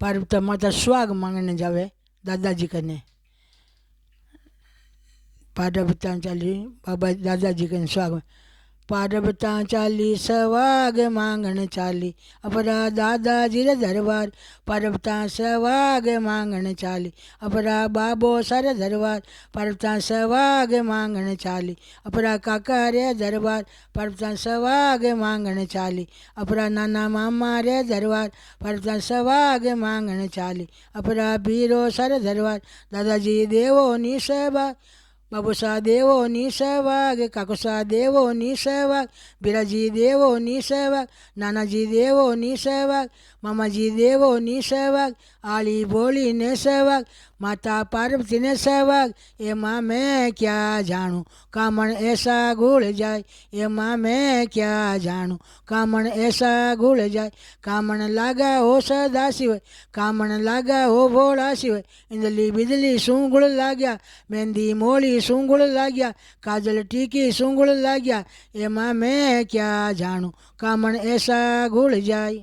पार्वती माता सुहाग मांगने जावे दादाजी कने। पार्वती चाली बाबा दादाजी कने सुहाग। पार्वता चाली सुहाग मांगन चाली अपरा दादाजी रे दरबार। पार्वता सुहाग मांगन चाली अपरा बाबो सर दरबार। पार्वता सुहाग मांगन चाली अपरा काका रे दरबार। पार्वता सुहाग मांगन चाली अपरा नाना मामा रे दरबार। पार्वता सुहाग मांगन चाली अपरा बीरो सर दरबार। दादाजी देवो नी सहभाग बाबूसा देवो नी सहभाग। काकुसा देवो नी सहभाग। बिराजी देवो नी सहभाग। नानाजी देवो नी सहभाग। मामाजी देवो नी सहभाग। आली बोली ने सहभाग। माता पार्वती ने सहभाग। एमा मैं क्या जाणूं कामण ऐसा घुल जाए। एमा मैं क्या जाणूं कामण ऐसा घुल जाए। कामण लागा हो सदा शिव कामण लागा हो भोळा शिव। इंदली बिदली सूंगुळ लाग्या मेहंदी मोली सूंगुळ लाग्या। काजल टीकी सूंगुळ लाग्या। एमा मैं क्या जाणूं कामण ऐसा घुल जाए।